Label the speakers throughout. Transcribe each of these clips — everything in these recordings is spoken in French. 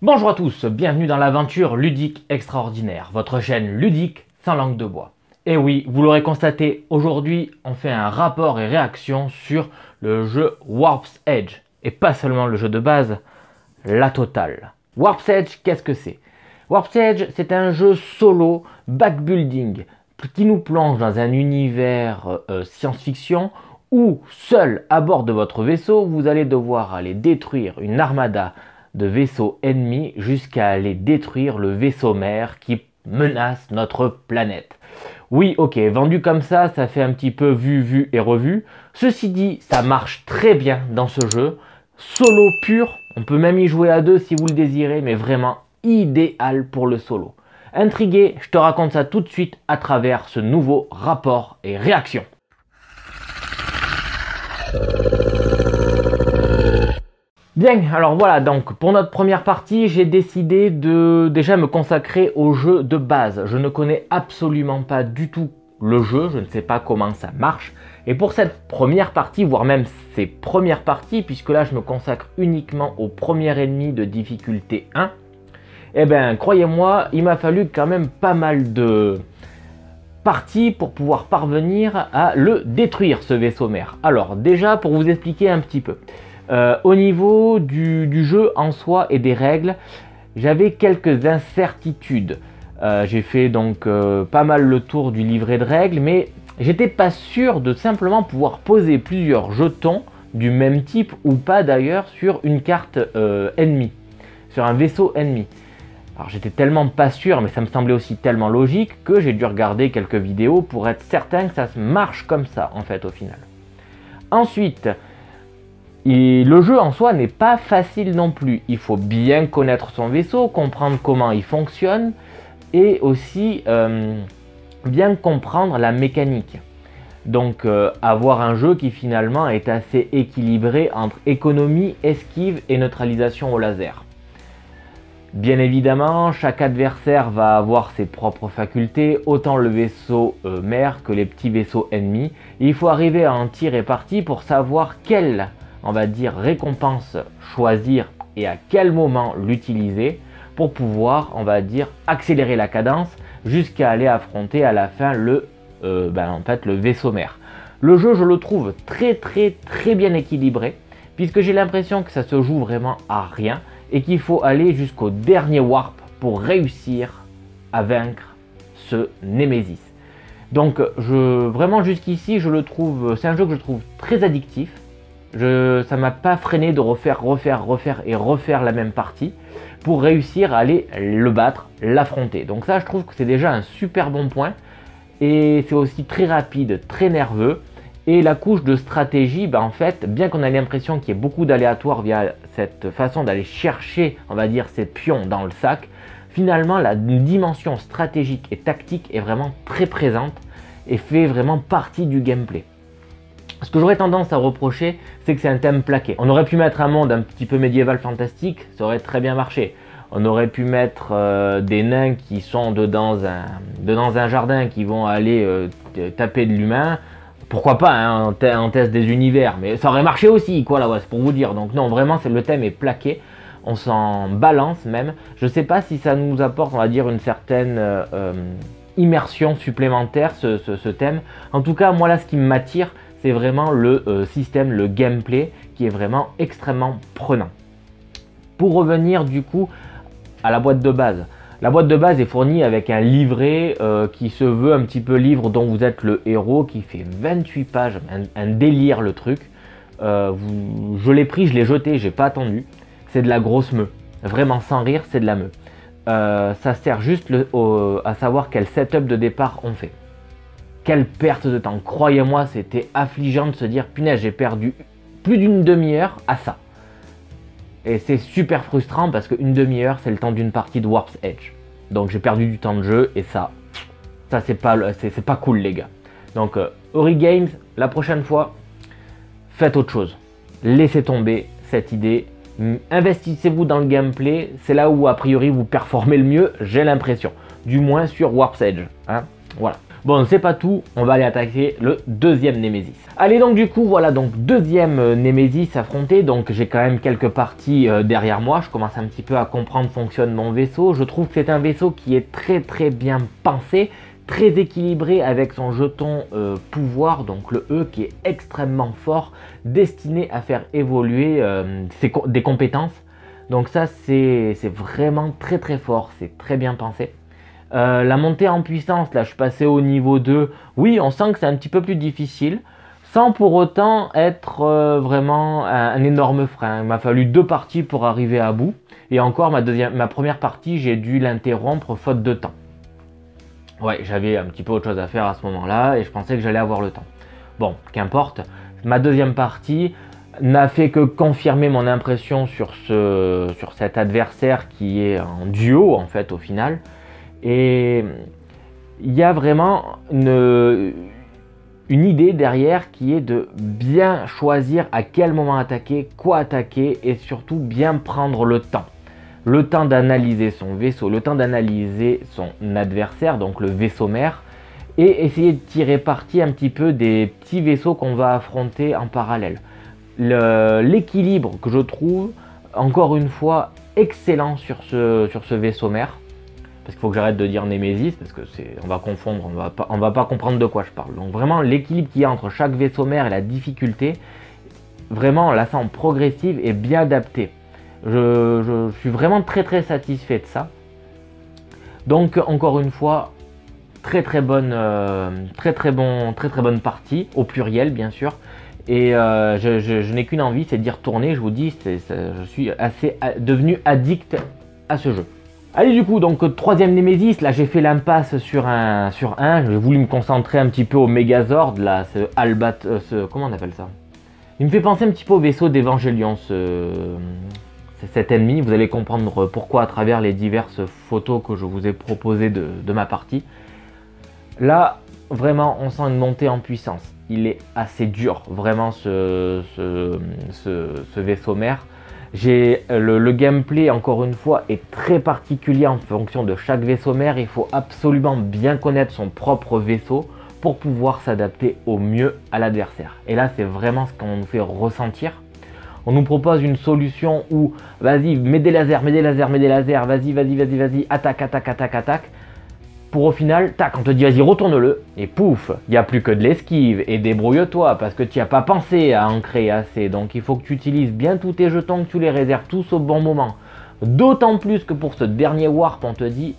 Speaker 1: Bonjour à tous, bienvenue dans l'aventure ludique extraordinaire, votre chaîne ludique sans langue de bois. Et oui, vous l'aurez constaté, aujourd'hui on fait un rapport et réaction sur le jeu Warp's Edge. Et pas seulement le jeu de base, la totale. Warp's Edge, qu'est-ce que c'est? Warp's Edge, c'est un jeu solo backbuilding qui nous plonge dans un univers science-fiction où, seul à bord de votre vaisseau, vous allez devoir aller détruire une armada de vaisseaux ennemis jusqu'à aller détruire le vaisseau mère qui menace notre planète. Oui, ok, vendu comme ça fait un petit peu vu et revu. Ceci dit, ça marche très bien dans ce jeu. Solo pur, on peut même y jouer à deux si vous le désirez, mais vraiment idéal pour le solo. Intrigué, je te raconte ça tout de suite à travers ce nouveau rapport et réaction. Bien, alors voilà, donc pour notre première partie, j'ai décidé de déjà me consacrer au jeu de base. Je ne connais absolument pas du tout le jeu, je ne sais pas comment ça marche. Et pour cette première partie, voire même ces premières parties, puisque là je me consacre uniquement au premier ennemi de difficulté 1, eh bien croyez-moi, il m'a fallu quand même pas mal de parties pour pouvoir parvenir à le détruire, ce vaisseau mère. Alors déjà, pour vous expliquer un petit peu. Au niveau du jeu en soi et des règles, j'avais quelques incertitudes. J'ai fait donc pas mal le tour du livret de règles, mais j'étais pas sûr de simplement pouvoir poser plusieurs jetons du même type ou pas d'ailleurs sur une carte ennemie, sur un vaisseau ennemi. Alors j'étais tellement pas sûr, mais ça me semblait aussi tellement logique que j'ai dû regarder quelques vidéos pour être certain que ça marche comme ça en fait au final. Ensuite, et le jeu en soi n'est pas facile non plus. Il faut bien connaître son vaisseau, comprendre comment il fonctionne et aussi bien comprendre la mécanique. Donc avoir un jeu qui finalement est assez équilibré entre économie, esquive et neutralisation au laser. Bien évidemment, chaque adversaire va avoir ses propres facultés, autant le vaisseau mère que les petits vaisseaux ennemis. Et il faut arriver à en tirer parti pour savoir quelle, on va dire, récompense choisir et à quel moment l'utiliser pour pouvoir, on va dire, accélérer la cadence jusqu'à aller affronter à la fin le vaisseau mère. Le jeu, je le trouve très bien équilibré puisque j'ai l'impression que ça se joue vraiment à rien et qu'il faut aller jusqu'au dernier warp pour réussir à vaincre ce Némésis. Donc vraiment jusqu'ici, je le trouve, c'est un jeu que je trouve très addictif. Ça m'a pas freiné de refaire la même partie pour réussir à aller le battre, l'affronter. Donc ça, je trouve que c'est déjà un super bon point. Et c'est aussi très rapide, très nerveux. Et la couche de stratégie, en fait, bien qu'on ait l'impression qu'il y ait beaucoup d'aléatoires via cette façon d'aller chercher, on va dire, ces pions dans le sac, finalement, la dimension stratégique et tactique est vraiment très présente et fait vraiment partie du gameplay. Ce que j'aurais tendance à reprocher, c'est que c'est un thème plaqué. On aurait pu mettre un monde un petit peu médiéval fantastique, ça aurait très bien marché. On aurait pu mettre des nains qui sont dans un jardin, qui vont aller taper de l'humain. Pourquoi pas, hein, on teste des univers, mais ça aurait marché aussi, quoi, là, ouais, c'est pour vous dire. Donc non, vraiment, le thème est plaqué, on s'en balance même. Je sais pas si ça nous apporte, on va dire, une certaine immersion supplémentaire, ce thème. En tout cas, moi là, ce qui m'attire, c'est vraiment le système, le gameplay, qui est vraiment extrêmement prenant. Pour revenir du coup à la boîte de base. La boîte de base est fournie avec un livret qui se veut un petit peu livre dont vous êtes le héros, qui fait 28 pages, un délire le truc. Je l'ai pris, je l'ai jeté, j'ai pas attendu. C'est de la grosse meuh. Vraiment sans rire, c'est de la meuh. Ça sert juste à savoir quel setup de départ on fait. Quelle perte de temps. Croyez-moi, c'était affligeant de se dire, punaise, j'ai perdu plus d'une demi-heure à ça. Et c'est super frustrant parce qu'une demi-heure, c'est le temps d'une partie de Warp's Edge. Donc j'ai perdu du temps de jeu et ça c'est pas cool les gars. Donc Ori Games, la prochaine fois, faites autre chose. Laissez tomber cette idée. Investissez-vous dans le gameplay. C'est là où a priori vous performez le mieux, j'ai l'impression. Du moins sur Warp's Edge. Hein, voilà. Bon, c'est pas tout, on va aller attaquer le deuxième Némésis. Allez, donc du coup, voilà, donc deuxième Némésis affronté. Donc j'ai quand même quelques parties derrière moi. Je commence un petit peu à comprendre fonctionne mon vaisseau. Je trouve que c'est un vaisseau qui est très bien pensé, très équilibré avec son jeton pouvoir, donc le E qui est extrêmement fort, destiné à faire évoluer des compétences. Donc ça, c'est vraiment très fort, c'est très bien pensé. La montée en puissance, là je suis passé au niveau 2, oui on sent que c'est un petit peu plus difficile, sans pour autant être vraiment un énorme frein. Il m'a fallu 2 parties pour arriver à bout, et encore ma première partie j'ai dû l'interrompre faute de temps. Ouais, j'avais un petit peu autre chose à faire à ce moment-là, et je pensais que j'allais avoir le temps. Bon, qu'importe, ma deuxième partie n'a fait que confirmer mon impression sur cet adversaire qui est en duo en fait au final. Et il y a vraiment une idée derrière qui est de bien choisir à quel moment attaquer, quoi attaquer et surtout bien prendre le temps. Le temps d'analyser son vaisseau, le temps d'analyser son adversaire, donc le vaisseau mère, et essayer de tirer parti un petit peu des petits vaisseaux qu'on va affronter en parallèle. L'équilibre que je trouve, encore une fois, excellent sur ce vaisseau mère. Parce qu'il faut que j'arrête de dire Némésis, parce que on va confondre, on va pas comprendre de quoi je parle. Donc vraiment, l'équilibre qu'il y a entre chaque vaisseau mère et la difficulté, vraiment, on la sent progressive et bien adaptée. Je suis vraiment très satisfait de ça. Donc, encore une fois, très bonne partie, au pluriel, bien sûr. Et je n'ai qu'une envie, c'est d'y retourner. Je vous dis, je suis devenu addict à ce jeu. Allez, du coup, donc troisième Némésis, là j'ai fait l'impasse sur un, j'ai voulu me concentrer un petit peu au Megazord, là, comment on appelle ça? Il me fait penser un petit peu au vaisseau d'Evangelion, cet ennemi. Vous allez comprendre pourquoi à travers les diverses photos que je vous ai proposées de ma partie. Là, vraiment, on sent une montée en puissance. Il est assez dur, vraiment, ce vaisseau mère. Le gameplay, encore une fois, est très particulier en fonction de chaque vaisseau mère. Il faut absolument bien connaître son propre vaisseau pour pouvoir s'adapter au mieux à l'adversaire. Et là, c'est vraiment ce qu'on nous fait ressentir. On nous propose une solution où, vas-y, mets des lasers, vas-y, attaque. Pour au final, tac, on te dit vas-y retourne-le, et pouf, il n'y a plus que de l'esquive, et débrouille-toi, parce que tu n'y as pas pensé à en créer assez, donc il faut que tu utilises bien tous tes jetons, que tu les réserves tous au bon moment. D'autant plus que pour ce dernier warp, on te dit,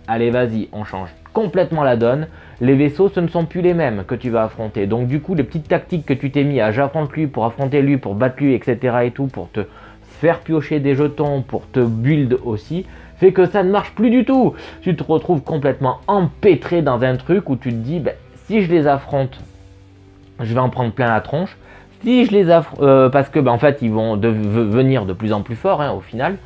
Speaker 1: allez vas-y, on change complètement la donne, les vaisseaux ce ne sont plus les mêmes que tu vas affronter, donc du coup les petites tactiques que tu t'es mis à j'affronte lui, pour affronter lui, pour battre lui, etc. et tout, pour te faire piocher des jetons, pour te build aussi, fait que ça ne marche plus du tout. Tu te retrouves complètement empêtré dans un truc où tu te dis, si je les affronte, je vais en prendre plein la tronche. Si je les affronte, parce que en fait ils vont devenir de plus en plus forts au final.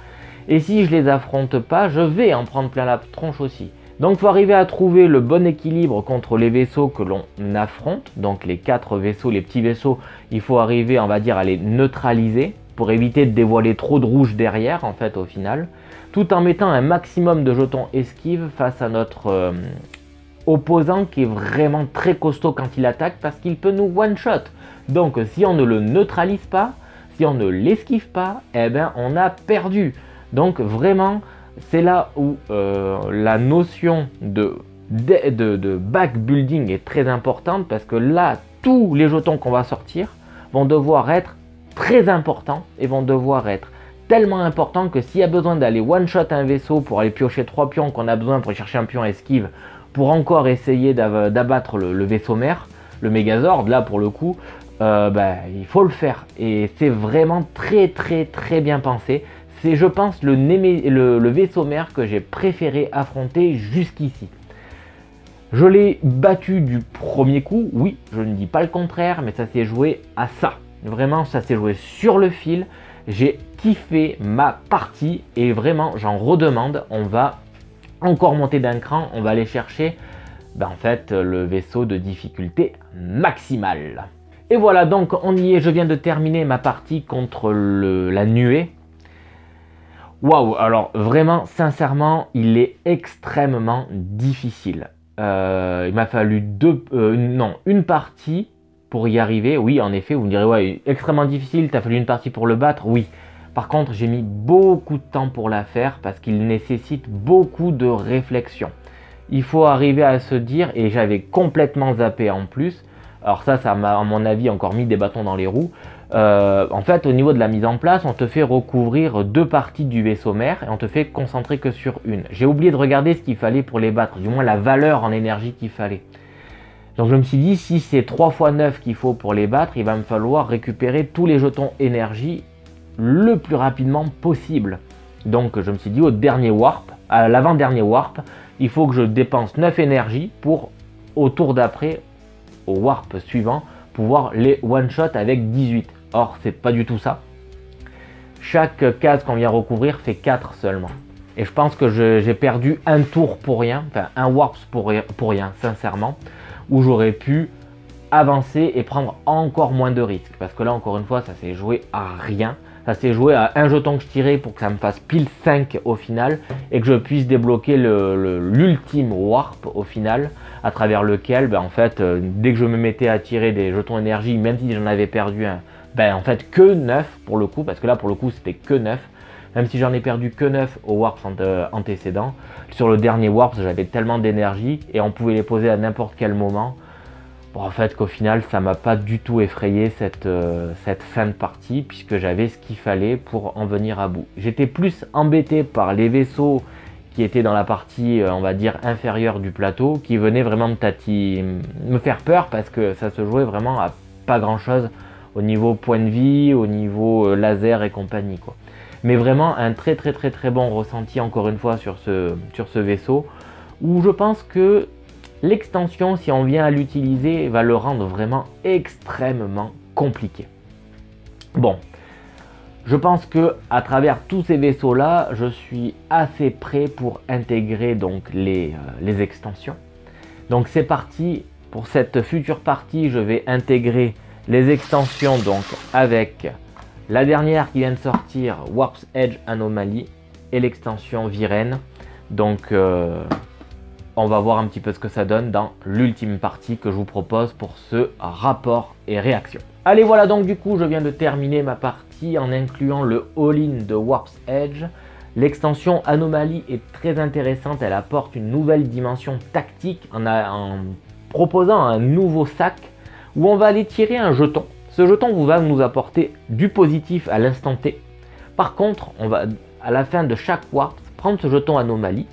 Speaker 1: Et si je les affronte pas, je vais en prendre plein la tronche aussi. Donc il faut arriver à trouver le bon équilibre contre les vaisseaux que l'on affronte. Donc les 4 vaisseaux, les petits vaisseaux, il faut arriver, on va dire, à les neutraliser pour éviter de dévoiler trop de rouge derrière en fait au final. Tout en mettant un maximum de jetons esquive face à notre opposant qui est vraiment très costaud quand il attaque parce qu'il peut nous one-shot. Donc si on ne le neutralise pas, si on ne l'esquive pas, eh ben on a perdu. Donc vraiment, c'est là où la notion de back building est très importante parce que là, tous les jetons qu'on va sortir vont devoir être très importants et vont devoir être tellement important que s'il y a besoin d'aller one-shot un vaisseau pour aller piocher 3 pions qu'on a besoin pour chercher un pion esquive pour encore essayer d'abattre le vaisseau mère, le Megazord, là pour le coup, il faut le faire. Et c'est vraiment très bien pensé. C'est, je pense, le vaisseau mère que j'ai préféré affronter jusqu'ici. Je l'ai battu du premier coup, oui, je ne dis pas le contraire, mais ça s'est joué à ça. Vraiment, ça s'est joué sur le fil. J'ai kiffé ma partie et vraiment j'en redemande. On va encore monter d'un cran, on va aller chercher en fait le vaisseau de difficulté maximale. Et voilà, donc on y est, je viens de terminer ma partie contre la nuée. Waouh, alors vraiment sincèrement il est extrêmement difficile. Il m'a fallu une partie pour y arriver. Oui, en effet, vous me direz, ouais, extrêmement difficile, t'as fallu une partie pour le battre. Oui. Par contre, j'ai mis beaucoup de temps pour la faire parce qu'il nécessite beaucoup de réflexion. Il faut arriver à se dire, et j'avais complètement zappé en plus, alors ça m'a à mon avis encore mis des bâtons dans les roues. En fait, au niveau de la mise en place, on te fait recouvrir 2 parties du vaisseau mère et on te fait concentrer que sur une. J'ai oublié de regarder ce qu'il fallait pour les battre, du moins la valeur en énergie qu'il fallait. Donc je me suis dit, si c'est 3 fois 9 qu'il faut pour les battre, il va me falloir récupérer tous les jetons énergie le plus rapidement possible. Donc je me suis dit, au dernier warp, à l'avant-dernier warp, il faut que je dépense 9 énergies pour, au tour d'après, au warp suivant, pouvoir les one-shot avec 18. Or, c'est pas du tout ça. Chaque case qu'on vient recouvrir fait 4 seulement. Et je pense que j'ai perdu un tour pour rien, enfin un warp pour rien, sincèrement, où j'aurais pu avancer et prendre encore moins de risques. Parce que là, encore une fois, ça s'est joué à rien. Ça s'est joué à un jeton que je tirais pour que ça me fasse pile 5 au final et que je puisse débloquer l'ultime warp au final, à travers lequel, en fait, dès que je me mettais à tirer des jetons énergie, même si j'en avais perdu un, en fait que 9 pour le coup, parce que là pour le coup c'était que 9, même si j'en ai perdu que 9 au warp antécédent, sur le dernier warp j'avais tellement d'énergie et on pouvait les poser à n'importe quel moment. Bon, en fait qu'au final ça m'a pas du tout effrayé cette fin de partie, puisque j'avais ce qu'il fallait pour en venir à bout. J'étais plus embêté par les vaisseaux qui étaient dans la partie on va dire inférieure du plateau, qui venaient vraiment me faire peur, parce que ça se jouait vraiment à pas grand chose au niveau point de vie, au niveau laser et compagnie, quoi. Mais vraiment un très bon ressenti encore une fois sur ce vaisseau, où je pense que l'extension, si on vient à l'utiliser, va le rendre vraiment extrêmement compliqué. Bon, je pense que à travers tous ces vaisseaux là, je suis assez prêt pour intégrer donc les extensions. Donc c'est parti pour cette future partie. Je vais intégrer les extensions donc avec la dernière qui vient de sortir, Warp's Edge Anomaly, et l'extension Viren. Donc on va voir un petit peu ce que ça donne dans l'ultime partie que je vous propose pour ce rapport et réaction. Allez, voilà, donc du coup je viens de terminer ma partie en incluant le all-in de Warp's Edge. L'extension Anomaly est très intéressante, elle apporte une nouvelle dimension tactique en proposant un nouveau sac où on va aller tirer un jeton. Ce jeton va nous apporter du positif à l'instant T. Par contre, on va à la fin de chaque warp prendre ce jeton Anomaly,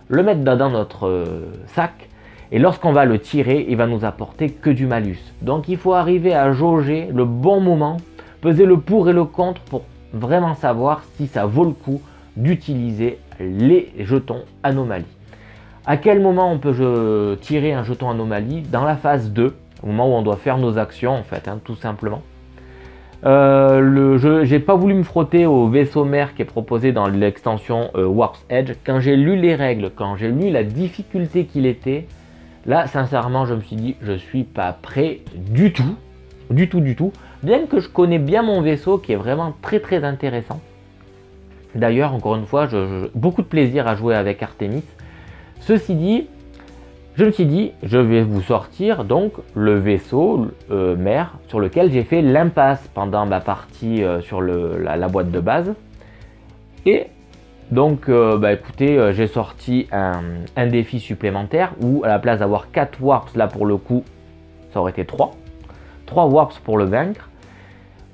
Speaker 1: le mettre dans notre sac, et lorsqu'on va le tirer, il va nous apporter que du malus. Donc il faut arriver à jauger le bon moment, peser le pour et le contre pour vraiment savoir si ça vaut le coup d'utiliser les jetons Anomaly. À quel moment on peut tirer un jeton Anomaly? Dans la phase 2, au moment où on doit faire nos actions en fait, tout simplement. J'ai pas voulu me frotter au vaisseau mère qui est proposé dans l'extension Warp's Edge. Quand j'ai lu les règles, quand j'ai lu la difficulté qu'il était, là sincèrement je me suis dit je suis pas prêt du tout, bien que je connais bien mon vaisseau qui est vraiment très intéressant. D'ailleurs encore une fois, beaucoup de plaisir à jouer avec Artemis. Ceci dit, je me suis dit, je vais vous sortir donc le vaisseau mère sur lequel j'ai fait l'impasse pendant ma partie sur la boîte de base. Et donc, écoutez, j'ai sorti un défi supplémentaire où à la place d'avoir 4 warps, là pour le coup, ça aurait été 3. 3 warps pour le vaincre.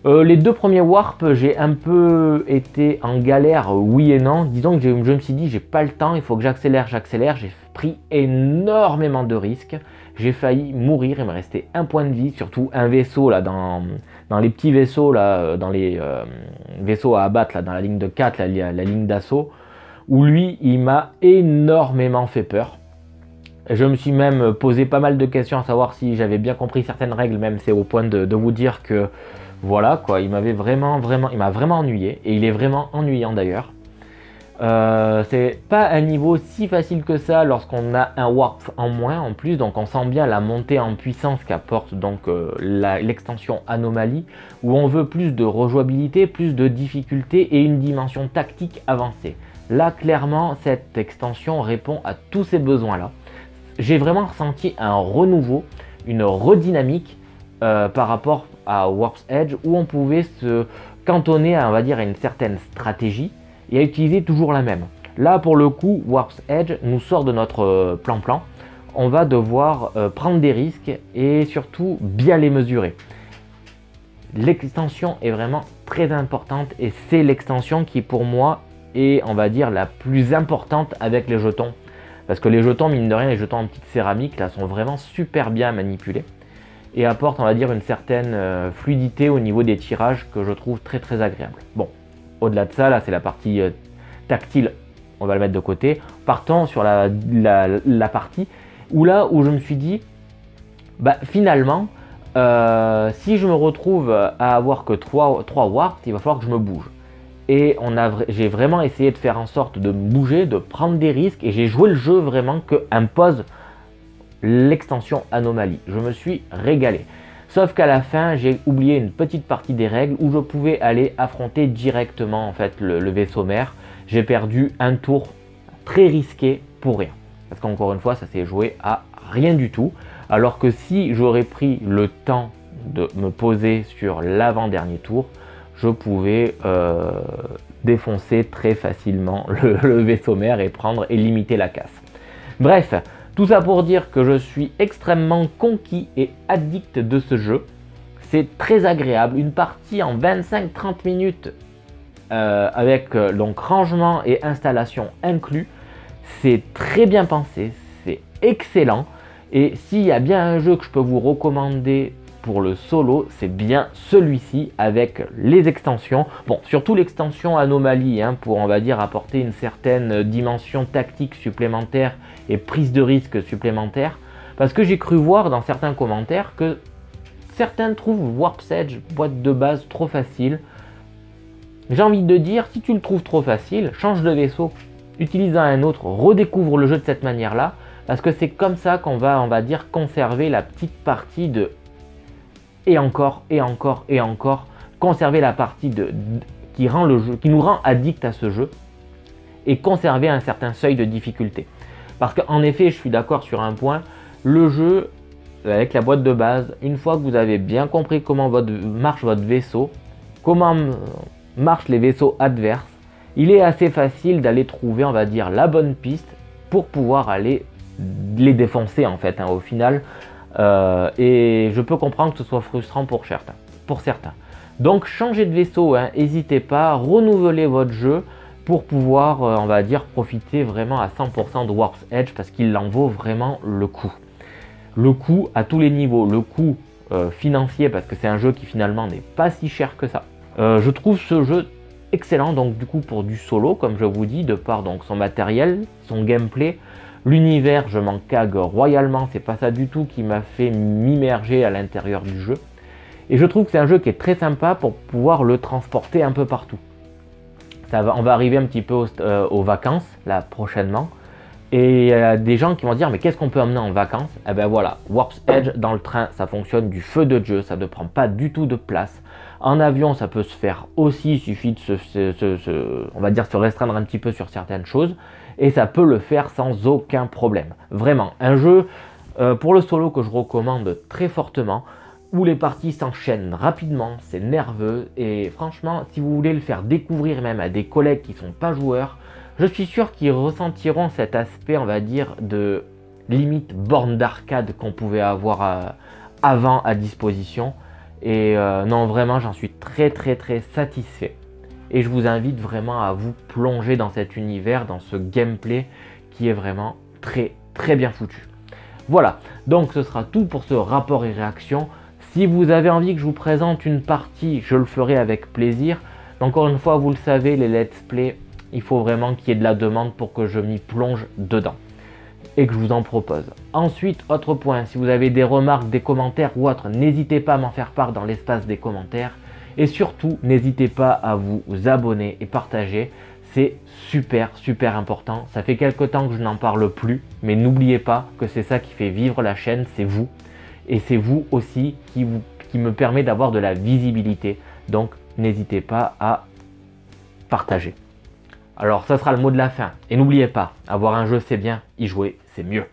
Speaker 1: Les 2 premiers warps, j'ai un peu été en galère, oui et non. Disons que je me suis dit, j'ai pas le temps, il faut que j'accélère. J'ai pris énormément de risques. J'ai failli mourir, il me restait un point de vie, surtout un vaisseau là dans les petits vaisseaux, là, dans les vaisseaux à abattre, là, dans la ligne de 4, la ligne d'assaut, où lui, il m'a énormément fait peur. Je me suis même posé pas mal de questions à savoir si j'avais bien compris certaines règles, même c'est au point de vous dire que voilà quoi, il m'a vraiment ennuyé, et il est vraiment ennuyant d'ailleurs. C'est pas un niveau si facile que ça lorsqu'on a un warp en moins en plus, donc on sent bien la montée en puissance qu'apporte donc l'extension Anomaly, où on veut plus de rejouabilité, plus de difficulté et une dimension tactique avancée. Là clairement cette extension répond à tous ces besoins là. j'ai vraiment ressenti un renouveau, une redynamique par rapport à Warp's Edge, où on pouvait se cantonner à, on va dire, à une certaine stratégie et à utiliser toujours la même. Là, pour le coup, Warp's Edge nous sort de notre plan-plan. On va devoir prendre des risques et surtout bien les mesurer. L'extension est vraiment très importante et c'est l'extension qui pour moi est, on va dire, la plus importante avec les jetons. Parce que les jetons, mine de rien, les jetons en petite céramique là sont vraiment super bien manipulés et apportent, on va dire, une certaine fluidité au niveau des tirages que je trouve très très agréable. Bon, au-delà de ça, là c'est la partie tactile, on va le mettre de côté. Partons sur la partie où je me suis dit, bah finalement, si je me retrouve à avoir que 3 warps, il va falloir que je me bouge. Et j'ai vraiment essayé de faire en sorte de me bouger, de prendre des risques, et j'ai joué le jeu vraiment que impose l'extension anomalie. Je me suis régalé. Sauf qu'à la fin, j'ai oublié une petite partie des règles où je pouvais aller affronter directement en fait le vaisseau mère. J'ai perdu un tour très risqué pour rien. Parce qu'encore une fois, ça s'est joué à rien du tout. Alors que si j'aurais pris le temps de me poser sur l'avant-dernier tour, je pouvais défoncer très facilement le vaisseau mère et limiter la casse. Bref, tout ça pour dire que je suis extrêmement conquis et addict de ce jeu. C'est très agréable, une partie en 25-30 minutes avec donc rangement et installation inclus. C'est très bien pensé, c'est excellent. Et s'il y a bien un jeu que je peux vous recommander pour le solo, c'est bien celui-ci avec les extensions. Bon, surtout l'extension anomalie, hein, pour, on va dire, apporter une certaine dimension tactique supplémentaire et prise de risque supplémentaire. Parce que j'ai cru voir dans certains commentaires que certains trouvent Warp's Edge, boîte de base, trop facile. J'ai envie de dire, si tu le trouves trop facile, change de vaisseau, utilise un autre, redécouvre le jeu de cette manière-là. Parce que c'est comme ça qu'on va, on va dire, conserver la petite partie de et encore, et encore, et encore, conserver la partie qui nous rend addict à ce jeu et conserver un certain seuil de difficulté. Parce qu'en effet, je suis d'accord sur un point, le jeu, avec la boîte de base, une fois que vous avez bien compris comment marche votre vaisseau, comment marchent les vaisseaux adverses, il est assez facile d'aller trouver, on va dire, la bonne piste pour pouvoir aller les défoncer en fait, hein, au final. Et je peux comprendre que ce soit frustrant pour certains. Donc changez de vaisseau, n'hésitez pas, renouvelez votre jeu pour pouvoir, on va dire, profiter vraiment à 100% de Warp's Edge parce qu'il en vaut vraiment le coup. Le coût à tous les niveaux, le coût financier parce que c'est un jeu qui finalement n'est pas si cher que ça. Je trouve ce jeu excellent donc du coup pour du solo comme je vous dis, de par donc son matériel, son gameplay. L'univers, je m'en cague royalement, c'est pas ça du tout qui m'a fait m'immerger à l'intérieur du jeu. Et je trouve que c'est un jeu qui est très sympa pour pouvoir le transporter un peu partout. On va arriver un petit peu aux vacances, là, prochainement. Et il y a des gens qui vont dire, mais qu'est-ce qu'on peut emmener en vacances? Eh ben voilà, Warp's Edge dans le train, ça fonctionne du feu de Dieu, ça ne prend pas du tout de place. En avion, ça peut se faire aussi, il suffit de on va dire, se restreindre un petit peu sur certaines choses. Et ça peut le faire sans aucun problème. Vraiment, un jeu pour le solo que je recommande très fortement, où les parties s'enchaînent rapidement, c'est nerveux, et franchement, si vous voulez le faire découvrir même à des collègues qui ne sont pas joueurs, je suis sûr qu'ils ressentiront cet aspect, on va dire, de limite borne d'arcade qu'on pouvait avoir avant à disposition. Et non, vraiment, j'en suis très très très satisfait. Et je vous invite vraiment à vous plonger dans cet univers, dans ce gameplay qui est vraiment très très bien foutu. Voilà, donc ce sera tout pour ce rapport et réaction. Si vous avez envie que je vous présente une partie, je le ferai avec plaisir. Encore une fois, vous le savez, les let's play, il faut vraiment qu'il y ait de la demande pour que je m'y plonge dedans et que je vous en propose. Ensuite, autre point, si vous avez des remarques, des commentaires ou autres, n'hésitez pas à m'en faire part dans l'espace des commentaires. Et surtout, n'hésitez pas à vous abonner et partager. C'est super super important. Ça fait quelques temps que je n'en parle plus, mais n'oubliez pas que c'est ça qui fait vivre la chaîne, c'est vous. Et c'est vous aussi qui me permet d'avoir de la visibilité. Donc n'hésitez pas à partager. Alors ça sera le mot de la fin. Et n'oubliez pas, avoir un jeu c'est bien, y jouer c'est mieux.